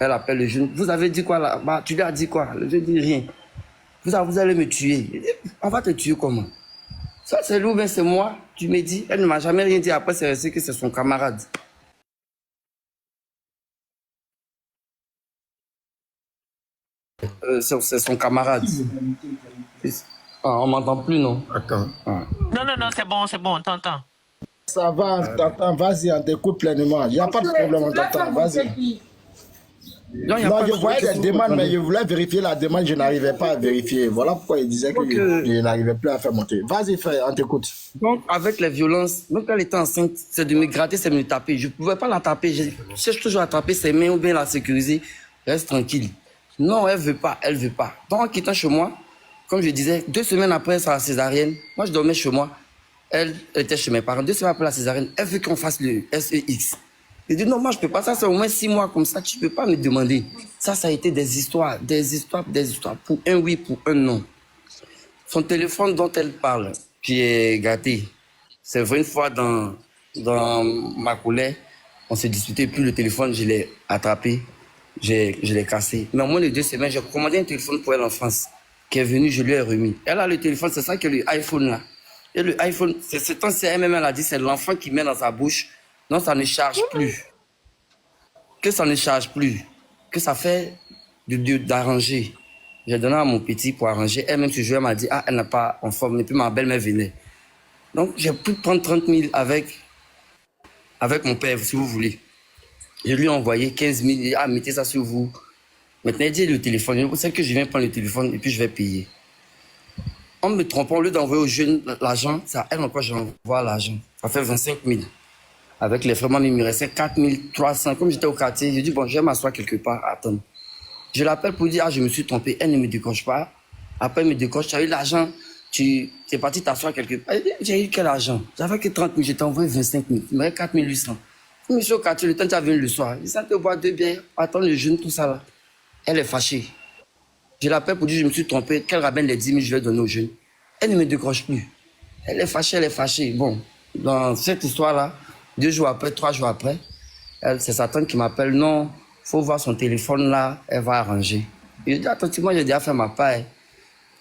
Elle appelle le jeune. Vous avez dit quoi là? Bah, tu lui as dit quoi? Le jeune dit rien. Vous allez me tuer. Il dit, on va te tuer comment? Ça, c'est lui ou bien c'est moi? Tu me dis. Elle ne m'a jamais rien dit. Après, c'est resté que c'est son camarade. C'est son camarade. Ah, on m'entend plus, non? Attends. Ah. Non, c'est bon, on t'entend. Ça va, t'entends, vas-y, on t'écoute pleinement. Il n'y a pas de problème, on t'entend, vas-y. Non, Je voyais des demandes, mais je voulais vérifier la demande, je n'arrivais pas à vérifier. Voilà pourquoi il disait que je n'arrivais plus à faire monter. Vas-y, frère, on t'écoute. Donc, avec les violences, donc quand elle était enceinte, c'est de me gratter, c'est de me taper. Je ne pouvais pas la taper. Je cherche toujours à attraper ses mains ou bien la sécuriser. Reste tranquille. Non, elle veut pas, elle veut pas. Donc, en quittant chez moi, comme je disais, 2 semaines après sa césarienne, moi je dormais chez moi. Elle était chez mes parents. 2 semaines après la césarienne, elle veut qu'on fasse le SEX. Je dis non, moi je peux pas. Ça, c'est au moins 6 mois comme ça. Tu peux pas me demander. Ça a été des histoires. Pour un oui, pour un non. Son téléphone dont elle parle, qui est gâté. C'est vrai, une fois dans ma colère, on s'est disputé, puis le téléphone, je l'ai attrapé, je l'ai cassé. Mais en moins de 2 semaines, j'ai commandé un téléphone pour elle en France, qui est venu, je lui ai remis. Elle a le téléphone, c'est ça que le iPhone là. Et le iPhone, c'est ce temps-ci, elle-même, elle a dit, c'est l'enfant qui met dans sa bouche. Non, ça ne charge plus. Que ça ne charge plus. Que ça fait d'arranger. J'ai donné à mon petit pour arranger. Elle-même, ce jour, elle m'a dit, ah, elle n'a pas en forme. Et puis ma belle-mère venait. Donc, j'ai pu prendre 30 000 avec mon père, si vous voulez. Je lui ai envoyé 15 000. Ah, mettez ça sur vous. Maintenant, il dit le téléphone. C'est que je viens prendre le téléphone et puis je vais payer. En me trompant, au lieu d'envoyer aux jeunes l'argent, c'est à elle encore j'envoie l'argent. Ça fait 25 000. Avec les frais, moi, il me restait 4 300. Comme j'étais au quartier, j'ai dit, bon, je vais m'asseoir quelque part. Attends. Je l'appelle pour dire, ah, je me suis trompé. Elle ne me décroche pas. Après, elle me décroche. Tu as eu l'argent. Tu es parti t'asseoir quelque part. J'ai eu quel argent? J'avais que 30 000. J'étais envoyé 25 000. Il me reste 4 800. Je me suis au quartier. Le temps tu as venu le soir. Il s'est te boire 2 bières. Attends le jeune, tout ça là. Elle est fâchée. Je l'appelle pour dire, je me suis trompé. Qu'elle ramène les 10 000, je vais donner aux jeunes. Elle ne me décroche plus. Elle est fâchée, elle est fâchée. Bon, dans cette histoire-là, 2 jours après, 3 jours après, c'est sa tante qui m'appelle. Non, il faut voir son téléphone là, elle va arranger. Je dis, attends, moi j'ai déjà fait ma part.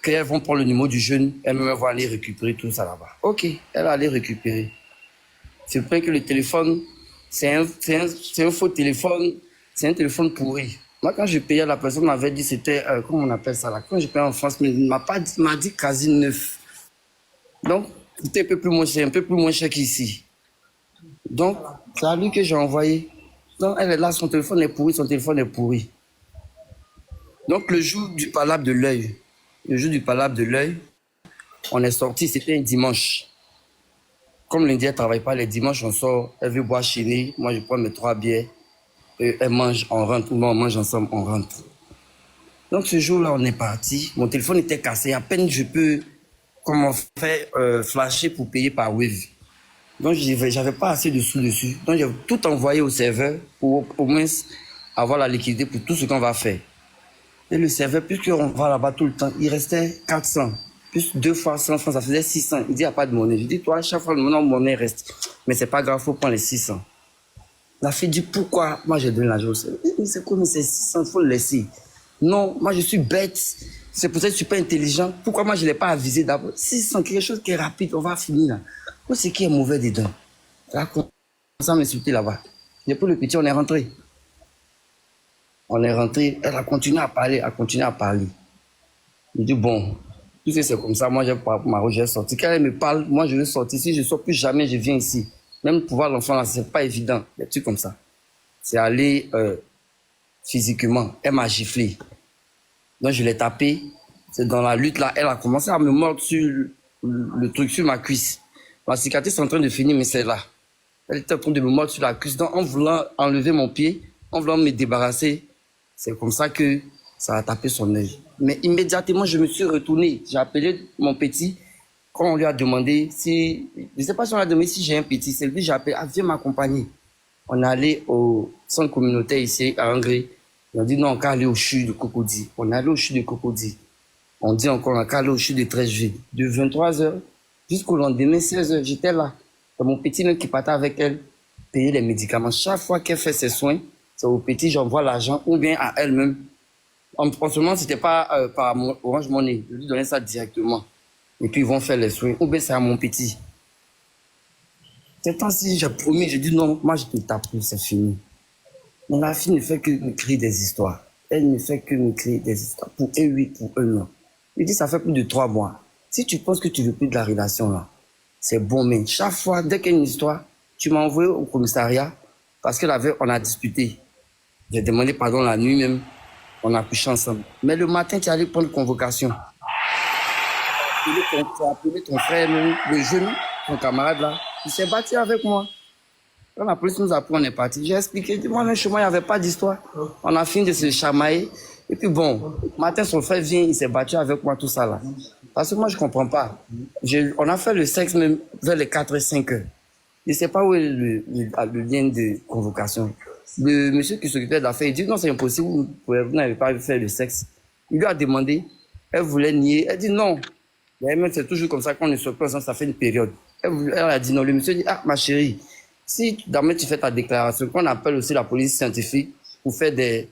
Qu'elles vont prendre le numéro du jeune, elles-mêmes vont aller récupérer tout ça là-bas. Ok, elle va aller récupérer. C'est vrai que le téléphone, c'est un faux téléphone, c'est un téléphone pourri. Moi, quand je payais, la personne m'avait dit, c'était, comment on appelle ça là? Quand je payais en France, mais il m'a dit quasi neuf. Donc, c'était un peu plus moins cher qu'ici. Donc, c'est à lui que j'ai envoyé. Donc, elle est là, son téléphone est pourri. Donc, le jour du palabre de l'œil, on est sorti, c'était un dimanche. Comme l'Indien ne travaille pas les dimanches, on sort, elle veut boire chérie, moi je prends mes 3 bières, elle mange, on rentre, on mange ensemble, on rentre. Donc, ce jour-là, on est parti. Mon téléphone était cassé. À peine je peux, comment faire, flasher pour payer par Wave. Donc, j'avais pas assez de sous dessus. Donc, j'ai tout envoyé au serveur pour au moins avoir la liquidité pour tout ce qu'on va faire. Et le serveur, puisqu'on va là-bas tout le temps, il restait 400. Plus 2 fois 100 francs, ça faisait 600. Il dit, il n'y a pas de monnaie. Je dis, toi, chaque fois, le monnaie reste. Mais c'est pas grave, il faut prendre les 600. La fille dit, pourquoi? Moi, j'ai donné l'argent au serveur. Mais c'est quoi, mais c'est 600, il faut le laisser. Non, moi, je suis bête. C'est pour ça que je suis pas intelligent. Pourquoi moi, je ne l'ai pas avisé d'abord? 600, quelque chose qui est rapide, on va finir là. Moi, c'est qui est mauvais dedans? Là, commence à m'insulter là-bas. Et pour le petit, on est rentré. Elle a continué à parler, Je dis, bon, puisque c'est comme ça, moi, j'ai sorti. Quand elle me parle, moi, je vais sortir. Si je ne sors plus jamais, je viens ici. Même pour voir l'enfant là, c'est pas évident. Des trucs comme ça. C'est aller physiquement. Elle m'a giflé. Donc, je l'ai tapé. C'est dans la lutte là, elle a commencé à me mordre sur le truc, sur ma cuisse. Ma cicatrice est en train de finir, mais c'est là. Elle était en train de me mordre sur la cuisse. Donc, en voulant enlever mon pied, en voulant me débarrasser, c'est comme ça que ça a tapé son œil. Mais immédiatement, je me suis retourné. J'ai appelé mon petit. Quand on lui a demandé si... Je ne sais pas si on lui a demandé si j'ai un petit. C'est lui, j'ai appelé. Ah, viens m'accompagner. On est allé au centre communautaire ici, à Angré. On a dit non, on va aller au CHU de Cocody. On est allé au CHU de Cocody. On dit encore, on va aller au CHU de Treichville. De 23h jusqu'au lendemain, 16h, j'étais là. C'est mon petit même qui partait avec elle, payer les médicaments. Chaque fois qu'elle fait ses soins, c'est au petit, j'envoie l'argent, ou bien à elle-même. En ce moment, c'était pas par Orange Money. Je lui donnais ça directement. Et puis, ils vont faire les soins. Ou bien c'est à mon petit. C'est temps-ci, j'ai promis, j'ai dit non, moi, je te tape, c'est fini. Mais la fille ne fait que me créer des histoires. Elle ne fait que me créer des histoires. Pour eux, oui, pour eux, non. Je dis, ça fait plus de 3 mois. Si tu penses que tu veux plus de la relation, là, c'est bon, mais chaque fois, dès qu'il y a une histoire, tu m'as envoyé au commissariat parce que la veille, on a disputé. J'ai demandé pardon la nuit même. On a couché ensemble. Mais le matin, tu es allé prendre convocation. Tu as appelé ton frère, même, le jeune, ton camarade là. Il s'est battu avec moi. Quand la police nous a pris, on est parti. J'ai expliqué, moi, chez moi, il n'y avait pas d'histoire. On a fini de se chamailler. Et puis bon, matin, son frère vient, il s'est battu avec moi, tout ça là. Parce que moi, je ne comprends pas. On a fait le sexe même vers les 4 et 5 heures. Je ne sais pas où est le lien de convocation. Le monsieur qui s'occupait de l'affaire, il dit non, c'est impossible, vous n'avez pas fait le sexe. Il lui a demandé, elle voulait nier, elle dit non. C'est toujours comme ça qu'on ne se pas ensemble, ça fait une période. Elle a dit non, le monsieur dit, ah ma chérie, si demain tu fais ta déclaration, qu'on appelle aussi la police scientifique pour faire des,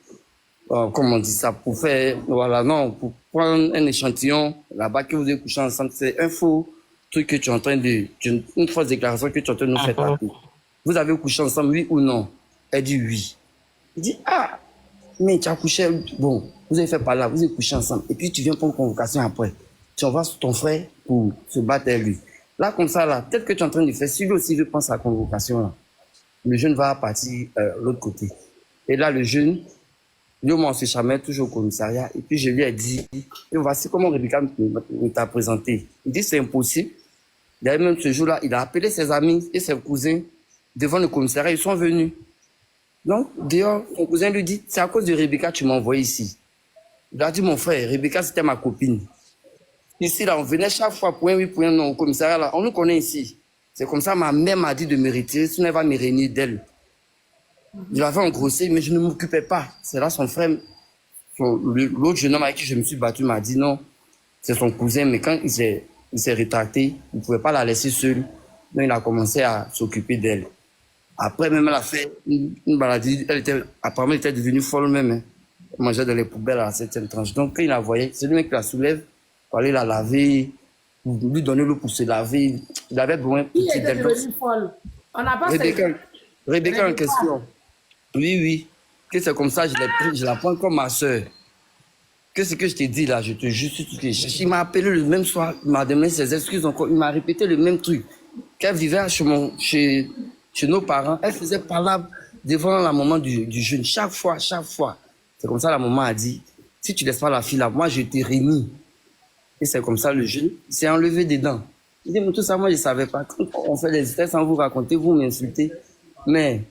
comment on dit ça, pour faire, voilà, non, pour prendre un échantillon là-bas que vous avez couché ensemble, c'est un faux truc que tu es en train de, une fausse déclaration que tu es en train de nous faire taper. Vous avez couché ensemble, oui ou non? Elle dit oui. Il dit, ah, mais tu as couché, bon, vous avez fait par là, vous avez couché ensemble, et puis tu viens pour une convocation après. Tu envoies ton frère pour se battre avec lui. Là, comme ça, là, peut-être que tu es en train de faire, si lui aussi veut penser à la convocation, là, le jeune va partir l'autre côté. Et là, le jeune, lui, on se chamaille toujours au commissariat, et puis je lui ai dit, et voici comment Rebecca t'a présenté. Il dit, c'est impossible. D'ailleurs, même ce jour-là, il a appelé ses amis et ses cousins devant le commissariat, ils sont venus. Donc, d'ailleurs, mon cousin lui dit, c'est à cause de Rebecca que tu m'as envoyé ici. Il a dit, mon frère, Rebecca, c'était ma copine. Ici, là, on venait chaque fois pour un oui, pour un non, au commissariat, là, on nous connaît ici. C'est comme ça, ma mère m'a dit de me retirer, sinon elle va me régner d'elle. Je l'avais engrossé, mais je ne m'occupais pas. C'est là son frère, l'autre jeune homme avec qui je me suis battu m'a dit non, c'est son cousin, mais quand il s'est rétracté, il ne pouvait pas la laisser seule. Donc, il a commencé à s'occuper d'elle. Après, même, elle a fait une maladie. Apparemment, elle était devenue folle même. Hein. Elle mangeait dans les poubelles à la 7e tranche. Donc, quand il la voyait, c'est le mec qui la soulève pour aller la laver, lui donner l'eau pour se laver. Il avait besoin de petite d'elle. On n'a pas Rebecca en question. Oui, oui. Que c'est comme ça, je l'ai pris, je la prends comme ma soeur. Que ce que je t'ai dit là, je te jure, il m'a appelé le même soir, il m'a demandé ses excuses encore, il m'a répété le même truc. Qu'elle vivait chez nos parents, elle faisait parler devant la maman du jeune, chaque fois. C'est comme ça la maman a dit, si tu laisses pas la fille là, moi je t'ai remis. Et c'est comme ça le jeune s'est enlevé des dents. Il dit, mais tout ça, moi je ne savais pas. Quand on fait des histoires sans vous raconter, vous m'insultez. Mais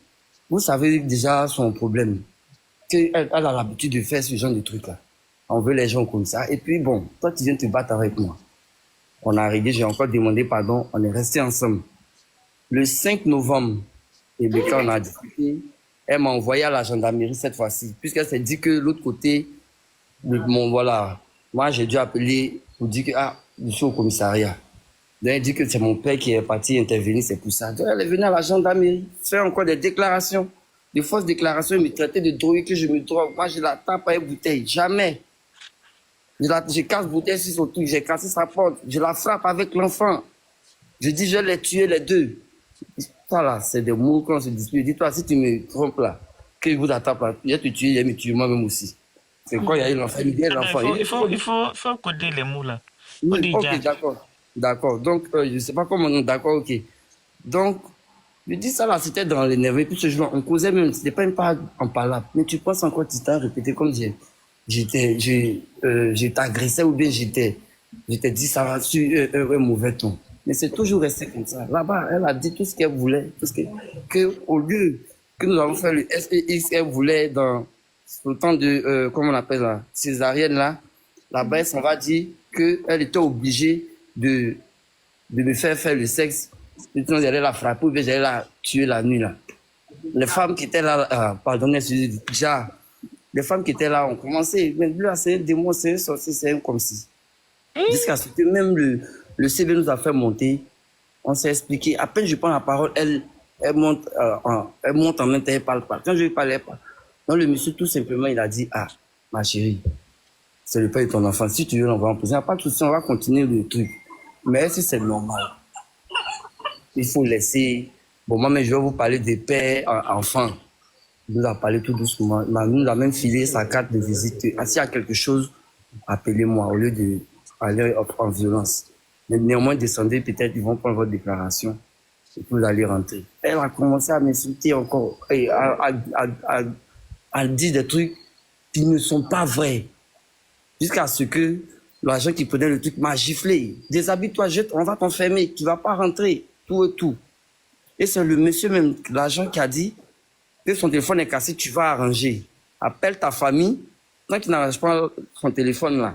vous savez déjà son problème. Qu'elle a l'habitude de faire ce genre de trucs là. On veut les gens comme ça. Et puis bon, toi tu viens te battre avec moi. On a arrêté, j'ai encore demandé pardon, on est restés ensemble. Le 5 novembre, Rebecca, on a discuté. Elle m'a envoyé à la gendarmerie cette fois-ci, puisqu'elle s'est dit que l'autre côté, voilà, moi j'ai dû appeler pour dire que je suis au commissariat. Donc elle dit que c'est mon père qui est parti intervenir, c'est pour ça. Donc elle est venue à la gendarmerie, faire encore des déclarations, des fausses déclarations, elle me traitait de drogue, que je me drogue. Moi je la tape à une bouteille, jamais. Je casse bouteille sur son truc, j'ai cassé sa porte, je la frappe avec l'enfant. Je dis, je vais les tuer les deux. Ça là, c'est des mots qu'on se dispute. Dis-toi, si tu me trompes là, que vous attaque là, je vais te tuer, je vais me tuer moi-même aussi. C'est quoi, il y a eu l'enfant, l'enfant. Il faut coder les mots là. Oui, ok, d'accord. Donc, je ne sais pas comment, d'accord, ok. Donc, je dis ça là, c'était dans l'énervé. Puis ce jour, on causait même, c'était pas une part en parlable. Mais tu penses encore, tu t'as répété comme je t'agressais ou bien j'étais dit ça va sur un mauvais ton. Mais c'est toujours resté comme ça. Là-bas, elle a dit tout ce qu'elle voulait. Au lieu que nous avons fait le SPX, elle voulait dans le temps de, comment on appelle la césarienne là, là-bas, on va dire qu'elle était obligée de me faire le sexe. Sinon, j'allais la frapper ou bien j'allais la tuer la nuit là. Les femmes qui étaient là, pardonnez, déjà, les femmes qui étaient là ont commencé, mais là, c'est un démon, c'est un sorcier, c'est un comme si. Jusqu'à ce que même le CV nous a fait monter, on s'est expliqué. À peine je prends la parole, elle monte en même temps, elle parle pas. Quand je ne parlais pas, Donc le monsieur, tout simplement, il a dit, ah, ma chérie, c'est le père de ton enfant. Si tu veux l'envoyer en prison, il n'y a pas de souci, on va continuer le truc. Mais est-ce que c'est normal? Il faut laisser... Bon, moi, mais je vais vous parler des pères enfants. Il nous a parlé tout doucement. Il nous a même filé sa carte de visite. Ah, s'il y a quelque chose, appelez-moi au lieu d'aller en violence. Mais néanmoins, descendez, peut-être ils vont prendre votre déclaration et puis vous allez rentrer. Elle a commencé à m'insulter encore et à dire des trucs qui ne sont pas vrais. Jusqu'à ce que l'agent qui prenait le truc m'a giflé. Déshabille-toi, on va t'enfermer, tu ne vas pas rentrer, tout et tout. Et c'est le monsieur même, l'agent qui a dit que son téléphone est cassé, tu vas arranger. Appelle ta famille, tant qu'il n'arrange pas son téléphone là.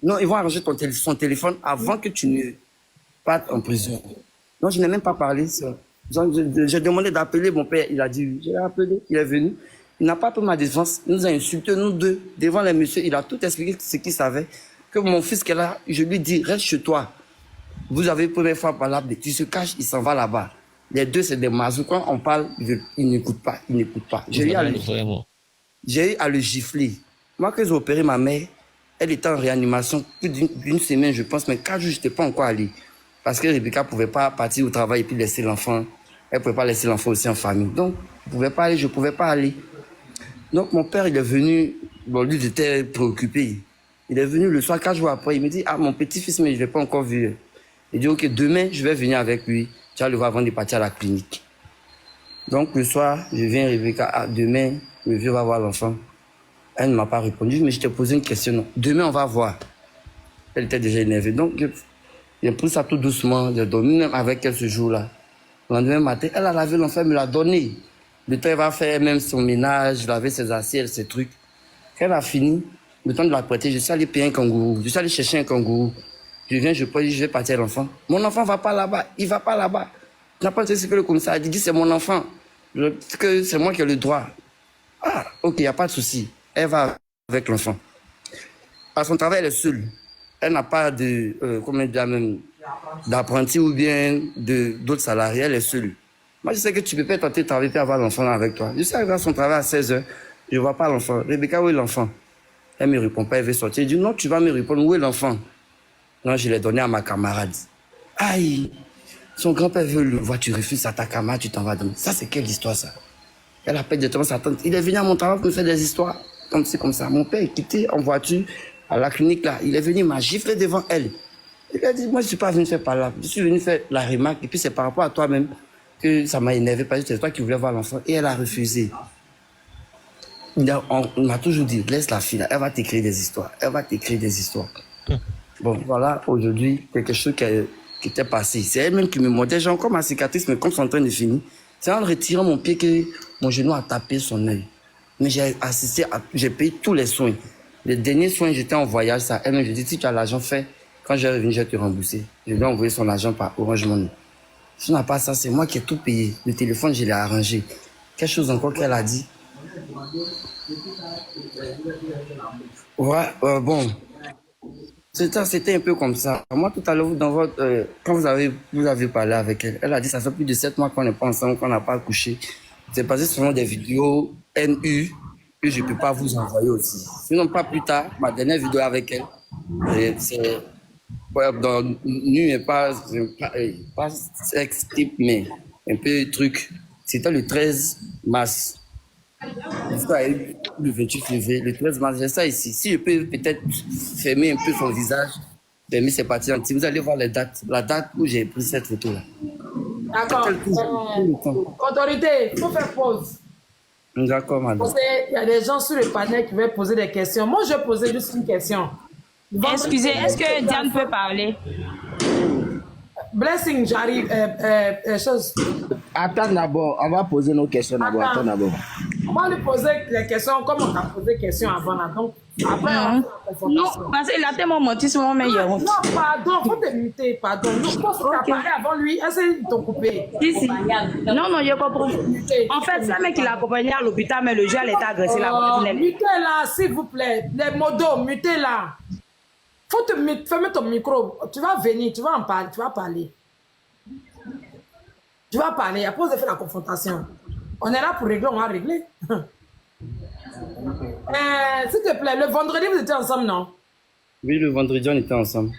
Non, ils vont arranger son téléphone avant que tu ne partes en prison. Non, je n'ai même pas parlé. J'ai demandé d'appeler mon père, il a dit, j'ai appelé, il est venu. Il n'a pas pris ma défense, il nous a insultés, nous deux, devant les messieurs, il a tout expliqué ce qu'il savait. Que mon fils qui est là, je lui dis, reste chez toi. Vous avez première fois parlé, tu se caches, il s'en va là-bas. Les deux, c'est des mazous. Quand on parle, ils n'écoutent pas, ils n'écoutent pas. J'ai eu à le gifler. Moi, quand j'ai opéré ma mère, elle était en réanimation plus d'une semaine, je pense, mais 4 jours, je n'étais pas encore allé. Parce que Rebecca ne pouvait pas partir au travail et puis laisser l'enfant. Elle ne pouvait pas laisser l'enfant aussi en famille. Donc, je ne pouvais pas aller, je ne pouvais pas aller. Donc, mon père, il est venu, bon, lui, il était préoccupé. Il est venu le soir, 4 jours après, il me dit, ah, mon petit-fils, mais je ne l'ai pas encore vu. Il dit, ok, demain, je vais venir avec lui. Tu vas le voir avant de partir à la clinique. Donc, le soir, je viens, Rebecca, ah, demain, le vieux va voir l'enfant. Elle ne m'a pas répondu, mais je t'ai posé une question. Non. Demain, on va voir. Elle était déjà énervée. Donc, j'ai pris ça tout doucement. J'ai dormi même avec elle ce jour-là. Le lendemain matin, elle a lavé l'enfant, elle me l'a donné. Le temps, elle va faire même son ménage, laver ses assiettes, ses trucs. Quand elle a fini, le temps de la prêter, je suis allé payer un kangourou. Je suis allé chercher un kangourou. Je viens, je prends, je vais partir à l'enfant. Mon enfant ne va pas là-bas. Il ne va pas là-bas. Je n'ai pas dit ce que le commissaire a dit, c'est mon enfant. Que c'est moi qui ai le droit. Ah, ok, il n'y a pas de souci. Elle va avec l'enfant. À son travail, elle est seule. Elle n'a pas de, comment dire, même, d'apprenti ou bien d'autres salariés. Elle est seule. Moi, je sais que tu ne peux pas tenter de travailler et avoir l'enfant avec toi. Je suis arrivé à son travail à 16h. Je ne vois pas l'enfant. Rebecca, où est l'enfant? Elle ne me répond pas, elle veut sortir. Je dis, non, tu vas me répondre, où est l'enfant? Non, je l'ai donné à ma camarade. Aïe, son grand-père veut le voir, tu refuses à ta camarade, tu t'en vas donner. Ça, c'est quelle histoire, ça? Elle appelle directement sa tante. Il est venu à mon travail pour me faire des histoires. Comme c'est comme ça. Mon père est quitté en voiture à la clinique là. Il est venu, il m'a giflé devant elle. Il a dit, moi, je ne suis pas venu faire par là. Je suis venu faire la remarque. Et puis, c'est par rapport à toi-même que ça m'a énervé parce que c'est toi qui voulais voir l'enfant. Et elle a refusé. On m'a toujours dit, laisse la fille là. Elle va t'écrire des histoires. Elle va t'écrire des histoires. Bon, voilà, aujourd'hui, quelque chose qui était passé. C'est elle-même qui me mordait. J'ai encore ma cicatrice, mais comme c'est en train de finir, c'est en retirant mon pied que mon genou a tapé son œil. Mais j'ai payé tous les soins. Les derniers soins, j'étais en voyage, ça. Elle-même, je dis, si tu as l'argent fait, quand je vais revenir, je vais te rembourser. Je vais envoyer son argent par Orange Money. Si on n'a pas ça, c'est moi qui ai tout payé. Le téléphone, je l'ai arrangé. Quelque chose encore qu'elle a dit. Ouais, bon. C'était un peu comme ça. Moi, tout à l'heure, quand vous avez parlé avec elle, elle a dit ça fait plus de 7 mois qu'on n'est pas ensemble, qu'on n'a pas couché. C'est parce que ce sont des vidéos NU que je ne peux pas vous envoyer aussi. Sinon, pas plus tard, ma dernière vidéo avec elle, c'est dans nu, mais pas sex type, mais un peu truc. C'était le 13 mars. Le 28 février, le 13 mars, j'ai ça ici. Si je peux peut-être fermer un peu son visage, fermer ses parties intimes, vous allez voir les dates, la date où j'ai pris cette photo-là. D'accord. Autorité, il faut faire pause. D'accord, madame. Parce qu'il y a des gens sur le panel qui veulent poser des questions. Moi, je vais poser juste une question. Excusez, est-ce que Diane peut parler? Blessing, j'arrive. Chose. Attends d'abord, on va poser nos questions d'abord. Attends d'abord. On va lui poser les questions comme on t'a posé des questions avant là. Donc, après, non, parce qu'il a tellement menti sur moi, mais il y a honte. Non, pardon, faut te muter, pardon. Nous, je pense que tu as parlé avant lui. Est-ce qu'ils t'ont coupé? Si. Non, je comprends. En fait, c'est un mec qui l'a accompagné à l'hôpital, mais le gars, il était agressé là-bas. Mutez là, s'il vous plaît. Les modos, mutez là. Faut te fermer ton micro. Tu vas venir, tu vas en parler, tu vas parler. Tu vas parler, après vous avez fait la confrontation. On est là pour régler, on va régler. S'il te plaît, le vendredi, vous étiez ensemble, non? Oui, le vendredi, on était ensemble.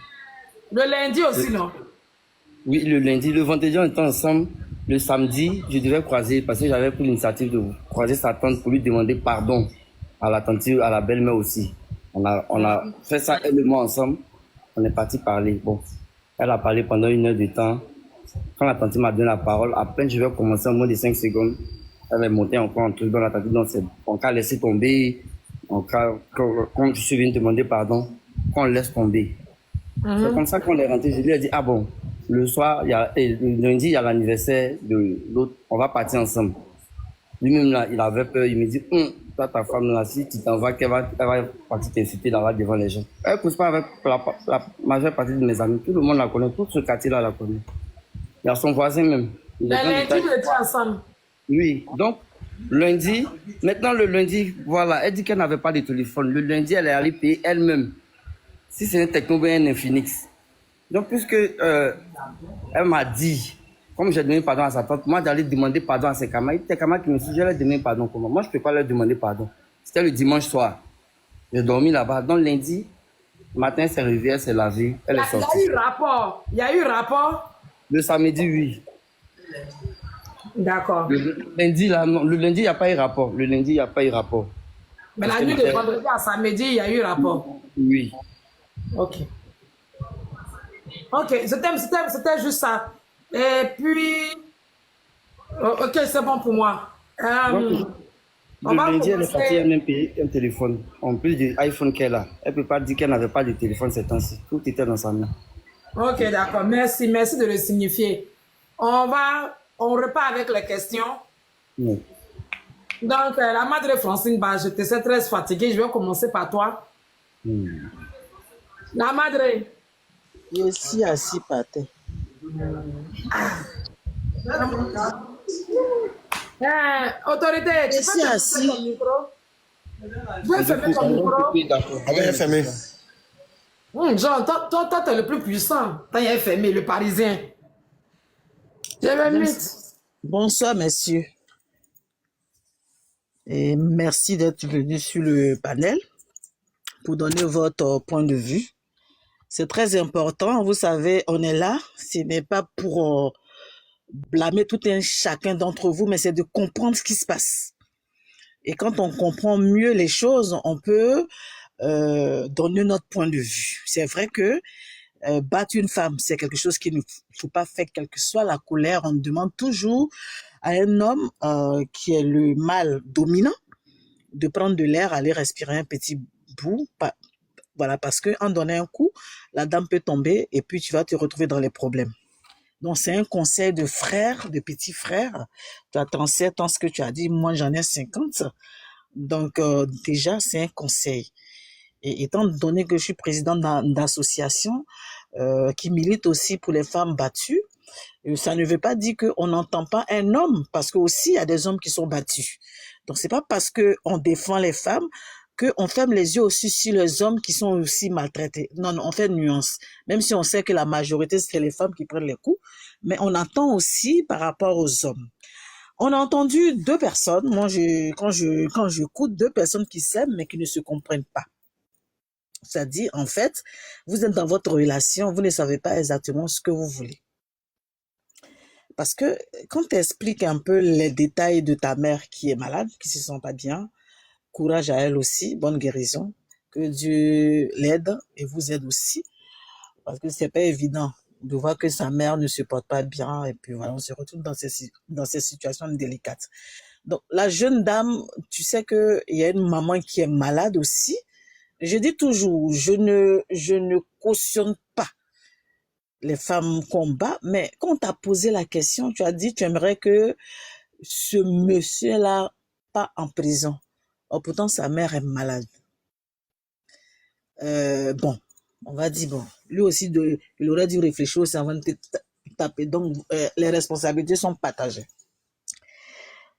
Le lundi aussi, non? Oui, le lundi. Le vendredi, on était ensemble. Le samedi, je devais croiser parce que j'avais pris l'initiative de croiser sa tante pour lui demander pardon à la tante, à la belle-mère aussi. On a fait ça, elle et moi, ensemble. On est parti parler. Bon, elle a parlé pendant 1 heure de temps. Quand la tante m'a donné la parole, à peine je vais commencer en moins de 5 secondes, elle est montée encore un truc dans la tante. Donc, c'est on a laissé tomber. Quand je suis venu demander pardon, qu'on laisse tomber. C'est comme ça qu'on est rentré. Je lui ai dit, ah bon, le soir, le lundi, il y a l'anniversaire de l'autre. On va partir ensemble. Lui-même, là, il avait peur. Il me dit, toi, ta femme, là, si tu t'en vas, elle va partir t'insulter là-bas devant les gens. Elle ne cause pas avec la majeure partie de mes amis. Tout le monde la connaît. Tout ce quartier-là la connaît. Il y a son voisin même. Le lundi, vous étiez ensemble. Oui. Donc, lundi, maintenant le lundi, voilà, elle dit qu'elle n'avait pas de téléphone. Le lundi, elle est allée payer elle-même. Si c'est un techno, bien un Infinix. Donc, puisque elle m'a dit, comme j'ai donné pardon à sa tante, moi d'aller demander pardon à ses camarades, tes camarades qui me disent, je leur donner pardon comment? Moi, je ne peux pas leur demander pardon. C'était le dimanche soir. J'ai dormi là-bas. Donc, lundi, matin, elle s'est réveillée, elle s'est lavée, elle est sortie. Il y a eu rapport. Il y a eu rapport. Le samedi, oui. D'accord. Le lundi, là, non. Le lundi, il n'y a pas eu rapport. Le lundi, il n'y a pas eu rapport. Mais la nuit de vendredi à samedi, il y a eu rapport. Oui. Ok. Ok, c'était juste ça. Et puis, ok, c'est bon pour moi. Donc, On le va lundi, elle est partie, commencer. elle a même payé un téléphone. En plus du iPhone qu'elle a. Elle ne peut pas dire qu'elle n'avait pas de téléphone ces temps-ci. Tout était dans sa main. Ok, d'accord. Merci de le signifier. On repart avec les questions. Oui. Donc, la Madre Francine, bah, je te sais très fatiguée. Je vais commencer par toi. La Madre. Je suis assis par terre. Autorité, tu Je suis peux assis. fermer ton micro? Tu peux fermer ton micro? D'accord. Avec FME. Jean, toi, t'es le plus puissant. T'as FMI, le Parisien. J'ai même Bonsoir, messieurs. Et merci d'être venu sur le panel pour donner votre point de vue. C'est très important. Vous savez, on est là. Ce n'est pas pour blâmer tout un chacun d'entre vous, mais c'est de comprendre ce qui se passe. Et quand on comprend mieux les choses, on peut donner notre point de vue. C'est vrai que battre une femme, c'est quelque chose qu'il ne faut pas faire, quelle que soit la colère. On demande toujours à un homme qui est le mâle dominant de prendre de l'air, aller respirer un petit bout. Voilà, parce qu'en donnant un coup, la dame peut tomber et puis tu vas te retrouver dans les problèmes. Donc, c'est un conseil de frère, de petit frère. Tu as 37 ans, ce que tu as dit, moi j'en ai 50. Donc, déjà, c'est un conseil. Et étant donné que je suis présidente d'association qui milite aussi pour les femmes battues, ça ne veut pas dire qu'on n'entend pas un homme, parce que aussi il y a des hommes qui sont battus. Donc c'est pas parce qu'on défend les femmes qu'on ferme les yeux aussi sur les hommes qui sont aussi maltraités. Non, non, on fait une nuance. Même si on sait que la majorité, c'est les femmes qui prennent les coups, mais on entend aussi par rapport aux hommes. On a entendu 2 personnes, moi quand j'écoute 2 personnes qui s'aiment mais qui ne se comprennent pas. C'est-à-dire, en fait, vous êtes dans votre relation, vous ne savez pas exactement ce que vous voulez. Parce que quand tu expliques un peu les détails de ta mère qui est malade, qui ne se sent pas bien, courage à elle aussi, bonne guérison, que Dieu l'aide et vous aide aussi, parce que c'est pas évident de voir que sa mère ne se porte pas bien et puis voilà, on se retrouve dans ces situations délicates. Donc la jeune dame, tu sais qu'il y a une maman qui est malade aussi. Je dis toujours, je ne cautionne pas les femmes combattent, mais quand on t'a posé la question, tu as dit tu aimerais que ce monsieur-là pas en prison. Or, pourtant, sa mère est malade. Bon, on va dire, bon, lui aussi, il aurait dû réfléchir aussi avant de taper. Donc, les responsabilités sont partagées.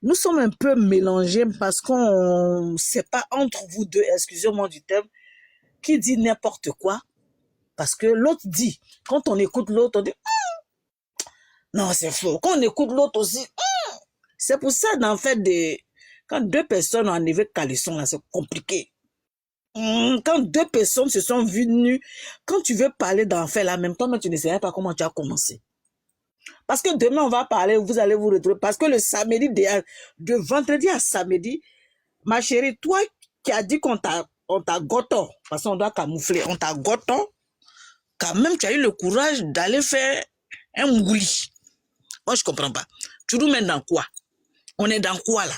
Nous sommes un peu mélangés parce qu'on ne sait pas entre vous deux, excusez-moi du terme, qui dit n'importe quoi. Parce que l'autre dit, quand on écoute l'autre, on dit non, c'est faux. Quand on écoute l'autre aussi, c'est pour ça, en fait, Quand deux personnes ont enlevé caleçon, là, c'est compliqué. Quand deux personnes se sont vues nues, quand tu veux parler d'enfer là, même toi, tu ne sais pas comment tu as commencé. Parce que demain, on va parler, vous allez vous retrouver. Parce que le samedi, de vendredi à samedi, ma chérie, toi qui as dit qu'on t'a goton, parce qu'on doit camoufler, on t'a goton, quand même, tu as eu le courage d'aller faire un mouli. Moi, je ne comprends pas. Tu nous mets dans quoi? On est dans quoi là?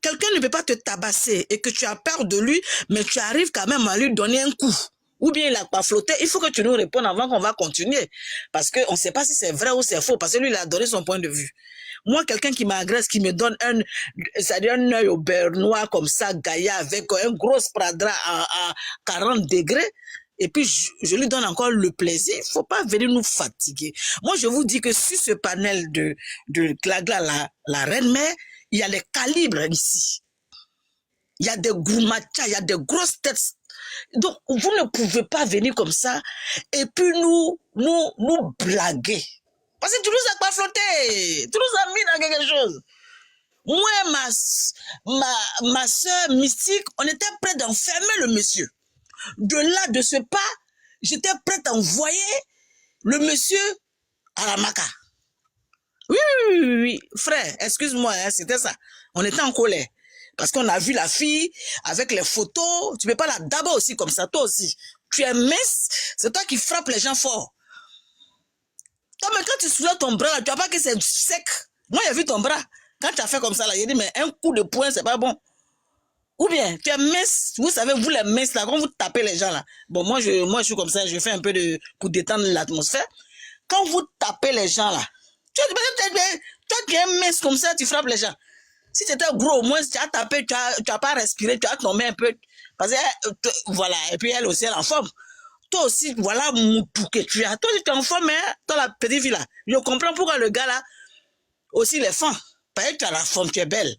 Quelqu'un ne peut pas te tabasser et que tu as peur de lui, mais tu arrives quand même à lui donner un coup. Ou bien il n'a pas flotté. Il faut que tu nous répondes avant qu'on va continuer. Parce qu'on ne sait pas si c'est vrai ou c'est faux. Parce que lui, il a donné son point de vue. Moi, quelqu'un qui m'agresse, qui me donne un œil au beurre noir comme ça, gaillard, avec un gros spradra à 40 degrés, et puis je lui donne encore le plaisir. Il ne faut pas venir nous fatiguer. Moi, je vous dis que sur ce panel de Glagla, la reine-mère, il y a les calibres ici. Il y a des gourmachas, il y a des grosses têtes. Donc, vous ne pouvez pas venir comme ça et puis nous blaguer. Parce que tu nous as pas flotté. Tu nous as mis dans quelque chose. Moi, ma soeur mystique, on était prêt d'enfermer le monsieur. De là, de ce pas, j'étais prête à envoyer le monsieur à la maca. Oui. Frère, excuse-moi, hein, c'était ça. On était en colère. Parce qu'on a vu la fille avec les photos. Tu ne peux pas la d'abord aussi comme ça, toi aussi. Tu es mince, c'est toi qui frappes les gens fort. Toi, mais quand tu soulèves ton bras, tu vois pas que c'est sec. Moi, j'ai vu ton bras. Quand tu as fait comme ça, là, j'ai dit, mais un coup de poing, c'est pas bon. Ou bien, tu es mince. Vous savez, vous les minces, là, quand vous tapez les gens, là. Bon, moi, je suis comme ça, je fais un peu pour détendre l'atmosphère. Quand vous tapez les gens, là, toi qui es mince comme ça, tu frappes les gens. Si tu étais gros, au moins, tu as tapé, tu n'as pas respiré, tu as tombé un peu. Parce que, voilà, et puis elle aussi, elle est en forme. Toi aussi, voilà, moutou que tu as. Toi, tu es en forme, hein, toi, la petite fille, là. Je comprends pourquoi le gars, là, aussi, il est fin. Parce que tu as la forme, tu es belle.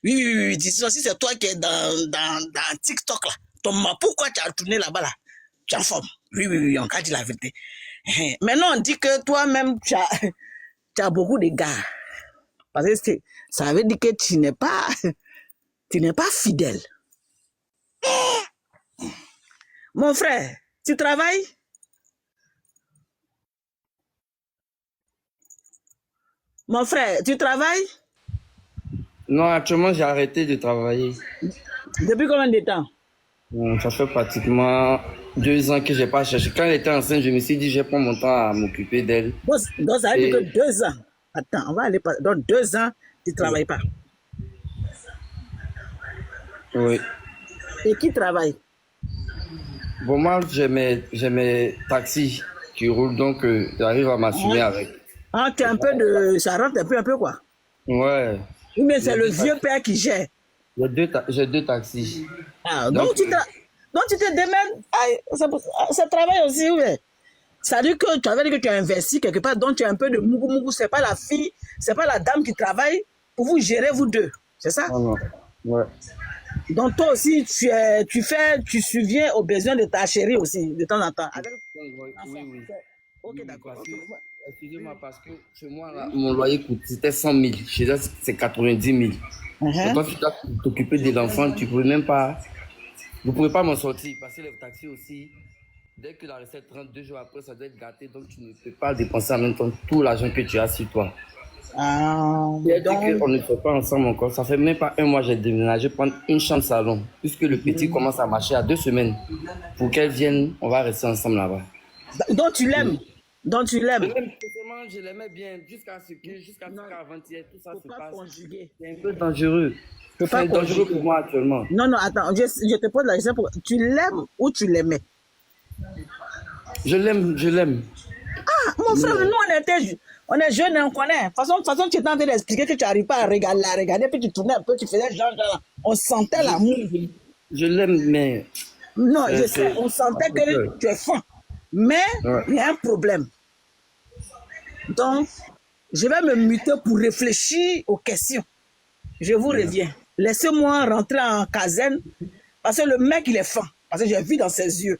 Oui. Dis-moi, si c'est toi qui es dans TikTok, là, pourquoi tu as tourné là-bas, là? Tu es en forme. Oui, on a dit la vérité. Maintenant, on dit que toi-même, tu as beaucoup de gars. Parce que ça veut dire que tu n'es pas fidèle. Mon frère, tu travailles? Mon frère, tu travailles? Non, actuellement, j'ai arrêté de travailler. Depuis combien de temps? Ça fait pratiquement 2 ans que je n'ai pas cherché. Quand elle était enceinte, je me suis dit, je vais prendre mon temps à m'occuper d'elle. Donc, ça veut dire que 2 ans. Attends, on va aller dans 2 ans, tu ne travailles pas. Oui. Et qui travaille? Bon, moi, j'ai mes taxis qui roulent, donc j'arrive à m'assumer avec. Ah, tu es un peu de... Ça rentre un peu quoi? Ouais. Ou bien c'est le vieux père qui gère? J'ai 2 taxis. Ah, donc tu te démènes. Ça travaille aussi, oui. Ça veut dire que tu avais dit que tu as investi quelque part, donc tu as un peu de mougou. C'est pas la fille, c'est pas la dame qui travaille pour vous gérer, vous deux. C'est ça? Non. Ouais. Donc toi aussi, tu subviens aux besoins de ta chérie aussi, de temps en temps. Oui. Ok, d'accord. Excusez-moi, parce que chez moi, là, mon loyer c'était 100 000. Chez eux, c'est 90 000. Et quand tu dois t'occuper de l'enfant, tu ne peux même pas. Vous ne pouvez pas m'en sortir. Parce que les taxis aussi, dès que la recette rentre 2 jours après, ça doit être gâté. Donc tu ne peux pas dépenser en même temps tout l'argent que tu as sur toi. Donc... On ne fait pas ensemble encore. Ça fait même pas 1 mois que j'ai déménagé prendre une chambre salon. Puisque le petit commence à marcher à 2 semaines. Pour qu'elle vienne, on va rester ensemble là-bas. Donc tu l'aimes? Je l'aimais bien jusqu'à ce qu'avant-hier, tout ça se passe. Conjuguer. C'est un peu dangereux. C'est dangereux pour moi actuellement. Non, attends, je te pose la question. Tu l'aimes ou tu l'aimais? Je l'aime. Ah, mon frère, nous on est jeunes et on connaît. De toute façon, tu étais en train d'expliquer que tu n'arrives pas à regarder, puis tu tournais un peu, tu faisais genre. On sentait l'amour. Je l'aime, mais... Non, je sais, on sentait que tu es fin. Mais il y a un problème. Donc, je vais me muter pour réfléchir aux questions. Je vous reviens. Laissez-moi rentrer en caserne parce que le mec, il est fin. Parce que j'ai vu dans ses yeux.